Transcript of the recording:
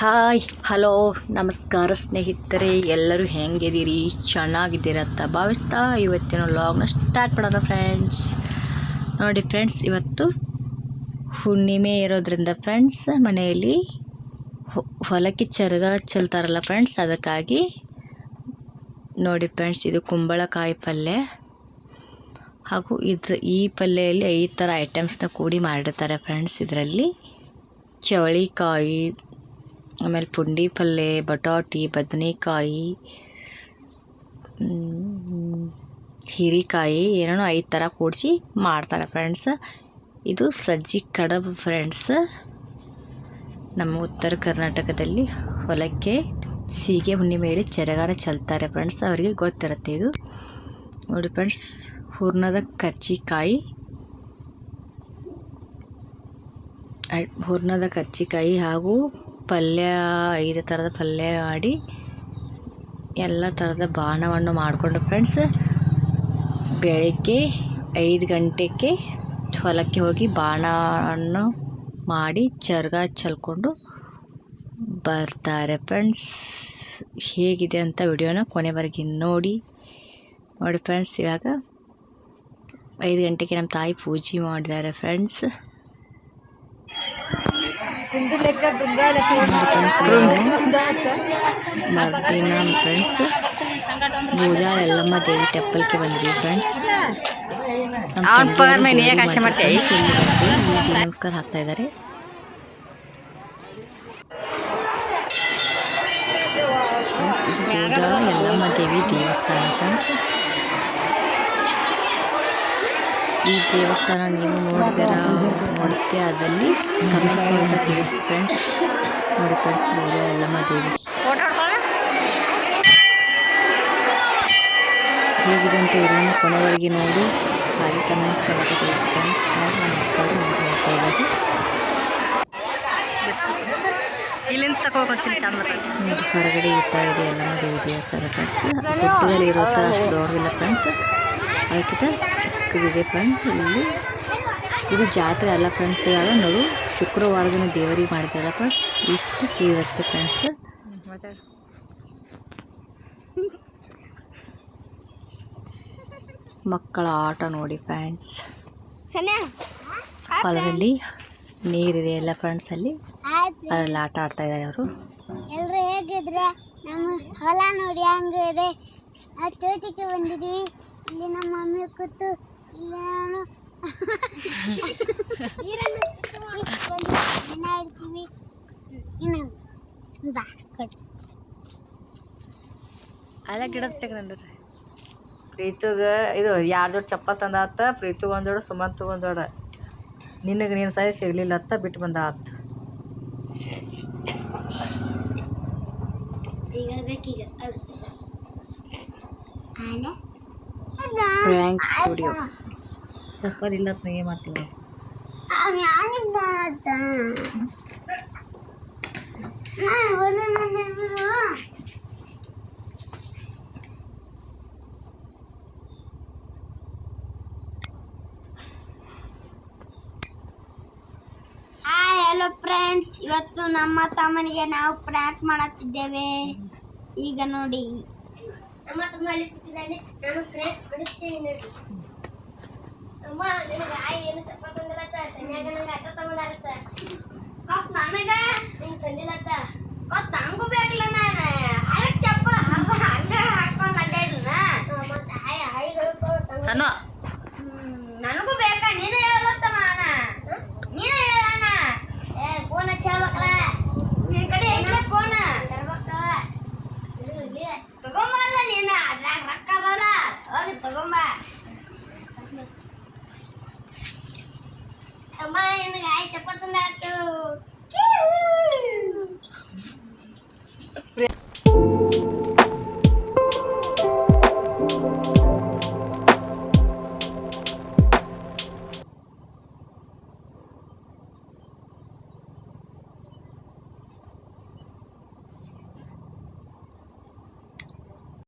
Hi hello ನಮಸ್ಕಾರ ಸ್ನೇಹಿತರೆ, ಎಲ್ಲರೂ ಹೆಂಗಿದ್ದೀರಿ? ಚೆನ್ನಾಗಿದ್ದೀರ ಅಂತ ಭಾವಿಸ್ತಾ ಇವತ್ತಿನ ವ್ಲಾಗ್ನ ಸ್ಟಾರ್ಟ್ ಮಾಡೋಣ ಫ್ರೆಂಡ್ಸ್. ನೋಡಿ ಫ್ರೆಂಡ್ಸ್, ಇವತ್ತು ಹುಣ್ಣಿಮೆ ಇರೋದ್ರಿಂದ ಫ್ರೆಂಡ್ಸ್ ಮನೆಯಲ್ಲಿ ಹೊಲಕ್ಕೆ ಚರಗ ಚೆಲ್ತಾರಲ್ಲ ಫ್ರೆಂಡ್ಸ್, ಅದಕ್ಕಾಗಿ ನೋಡಿ ಫ್ರೆಂಡ್ಸ್, ಇದು ಕುಂಬಳಕಾಯಿ ಪಲ್ಯ ಹಾಗೂ ಈ ಪಲ್ಯದಲ್ಲಿ 5 ಥರ ಐಟಮ್ಸ್ನ ಕೂಡಿ ಮಾಡಿರ್ತಾರೆ ಫ್ರೆಂಡ್ಸ್. ಇದರಲ್ಲಿ ಚವಳಿಕಾಯಿ, ಆಮೇಲೆ ಪುಂಡಿ ಪಲ್ಯ, ಬಟಾಟಿ, ಬದನೆಕಾಯಿ, ಹೀರೆಕಾಯಿ, ಏನೇನೋ 5 ಥರ ಕೂಡಿಸಿ ಮಾಡ್ತಾರೆ ಫ್ರೆಂಡ್ಸ್. ಇದು ಸಜ್ಜಿ ಕಡಬು ಫ್ರೆಂಡ್ಸ್. ನಮ್ಮ ಉತ್ತರ ಕರ್ನಾಟಕದಲ್ಲಿ ಹೊಲಕ್ಕೆ ಸೀಗೆ ಹುಣ್ಣಿಮೆಯಲ್ಲಿ ಚರಗಾನ ಚೆಲ್ತಾರೆ ಫ್ರೆಂಡ್ಸ್, ಅವರಿಗೆ ಗೊತ್ತಿರುತ್ತೆ ಇದು. ನೋಡಿ ಫ್ರೆಂಡ್ಸ್, ಹೂರ್ಣದ ಕರ್ಚಿಕಾಯಿ ಹಾಗೂ ಪಲ್ಯ, 5 ಥರದ ಪಲ್ಯ ಮಾಡಿ ಎಲ್ಲ ಥರದ ಬಾಣವನ್ನು ಮಾಡಿಕೊಂಡು ಫ್ರೆಂಡ್ಸ್, ಬೆಳಗ್ಗೆ 5 ಗಂಟೆಗೆ ಹೊಲಕ್ಕೆ ಹೋಗಿ ಬಾಣವನ್ನು ಮಾಡಿ ಚರಗ ಚೆಲ್ಕೊಂಡು ಬರ್ತಾರೆ ಫ್ರೆಂಡ್ಸ್. ಹೇಗಿದೆ ಅಂತ ವಿಡಿಯೋನ ಕೊನೆವರೆಗೆ ನೋಡಿ ಫ್ರೆಂಡ್ಸ್. ಇವಾಗ 5 ಗಂಟೆಗೆ ನಮ್ಮ ತಾಯಿ ಪೂಜೆ ಮಾಡಿದ್ದಾರೆ ಫ್ರೆಂಡ್ಸ್. ಮರ್ದಿನ ಫ್ರೆಂಡ್ಸ್ ಬೂದಾಳ ಎಲ್ಲಮ್ಮ ದೇವಿ ಟೆಂಪಲ್ಗೆ ಬಂದ್ವಿ ಫ್ರೆಂಡ್ಸ್. ನಮಸ್ಕಾರ ಹಾಕ್ತಾ ಇದ್ದಾರೆ. ಇದು ಬೂದಾಳ ಎಲ್ಲಮ್ಮ ದೇವಿ ದೇವಸ್ಥಾನ ಫ್ರೆಂಡ್ಸ್. ಈ ದೇವಸ್ಥಾನ ನೀವು ನೋಡುತ್ತೆ ಅದಲ್ಲಿ ಕಮೆಂಟ್ ತಿಳಿಸಿ ಫ್ರೆಂಡ್ಸ್. ನೋಡಿ ಫ್ರೆಂಡ್ಸ್, ಎಲ್ಲಮ್ಮ ದೇವಿ ಹೇಗಿದೆ ಅಂತ ಇರೋನು ಕೊನೆವರೆಗೆ ನೋಡಿ, ಹಾಗೆ ಕಮೆಂಟ್ ಮಾಡೋಕ್ಕೆ ತಿಳಿಸಿ ಫ್ರೆಂಡ್ಸ್. ನಮ್ಮ ಮಕ್ಕಳು ನೋಡ್ತಾ ಇದ್ದಾರೆ. ನೋಡಿ ಹೊರಗಡೆ ಇರ್ತಾ ಇದೆ ಎಲ್ಲಮ್ಮ ದೇವಿ ದೇವಸ್ಥಾನ ಫ್ರೆಂಡ್ಸ್. ಹುಟ್ಟದಲ್ಲಿ ಇರೋ ಥರ ಅಷ್ಟು ದೊಡ್ಡದಿಲ್ಲ ಫ್ರೆಂಡ್ಸ್, ಅದಕ್ಕಿಂತ ಚಿಕ್ಕದಿದೆ ಫ್ರೆಂಡ್ಸ್. ಇಲ್ಲಿ ಇದು ಜಾತ್ರೆ ಅಲ್ಲ ಫ್ರೆಂಡ್ಸ್, ಇವಾಗ ನೋಡು ಶುಕ್ರವಾರದೂ ದೇವರಿಗೆ ಮಾಡಿದ್ರಲ್ಲ ಫ್ರೆಂಡ್ಸ್, ಇಷ್ಟು ಇರುತ್ತೆ ಫ್ರೆಂಡ್ಸ್. ಮಕ್ಕಳ ಆಟ ನೋಡಿ ಫ್ರೆಂಡ್ಸ್. ಹೊಲದಲ್ಲಿ ನೀರಿದೆ ಎಲ್ಲ ಫ್ರೆಂಡ್ಸ್, ಅಲ್ಲಿ ಅದರಲ್ಲಿ ಆಟ ಆಡ್ತಾ ಇದ್ದಾರೆ ಅವರು. ಎಲ್ಲರೂ ಹೇಗಿದ್ರೆ ನಮ್ಮ ಹೊಲ ನೋಡಿ ಹಂಗಿದೆ. ಆ ತೋಟಕ್ಕೆ ಬಂದಿದ್ದೀವಿ. ಇಲ್ಲಿ ನಮ್ಮ ಮಮ್ಮಿ ಕೂತು ಇಲ್ಲಿ ನಾನು ಇಡ್ತೀವಿ. ಇನ್ನೊಂದು ಬಾ ಕೊಡು. ಅಲ್ಲ ಗಿಡದ ತೆಗ್ದಂದ್ರೆ ಪ್ರೀತುಗ ಇದು 2 ಜೋಡಿ ಚಪ್ಪಲ್ ತಂದಾತ. ಪ್ರೀತುಗೆ 1 ಜೋಡ, ಸುಮಂತ್ಗೆ 1 ಜೋಡ. ನಿನಗೆ ನೀನು ಸರಿ ಸಿಗಲಿಲ್ಲ ಅಂತ ಬಿಟ್ಟು ಬಂದ ಆತ. ಪ್ರ್ಯಾಂಕ್ ಸ್ಟುಡಿಯೋ ಚಪ್ಪಲ್ ಇಲ್ಲ ಅಂತ ಏನು ಮಾಡ್ತೀವಿ. ಹಲೋ ಫ್ರೆಂಡ್ಸ್, ಇವತ್ತು ನಮ್ಮ ತಮ್ಮನಿಗೆ ನಾವು ಪ್ರ್ಯಾಂಕ್ ಮಾಡುತ್ತಿದ್ದೇವೆ. ಈಗ ನೋಡಿ ನಮ್ಮ ತಮ್ಮ ಅಲ್ಲಿ ಕೂತಿದ್ದಾನೆ, ನಾನು ಪ್ರ್ಯಾಂಕ್ ಮಾಡುತ್ತೇನೆ ನೋಡಿ. ಅಮ್ಮ ನನಗೆ ಏನು ಚಪ್ಪಲ್ ತಂದಿಲ್ಲತ್ತ, ಸನ್ಯಾಗ ನಂಗೆ ಆಟ ತಗೊಂಡಾರತ್ತ. ಮತ್ತು ನನಗೆ ನಿಂಗೆ ತಂದಿಲ್ಲತ್ತ, ಮತ್ತು ನಂಗೂ ಬೇಕಿಲ್ಲ. ನಾನು ಹಳಕ್ ಚಪ್ಪಲ್ ಹಂಗೆ ಹಾಕೊಂಡು ಅಡ್ಡಾಡಿನ. ಮತ್ತು ಆಯಿಗಳು ಸಣ್ಣ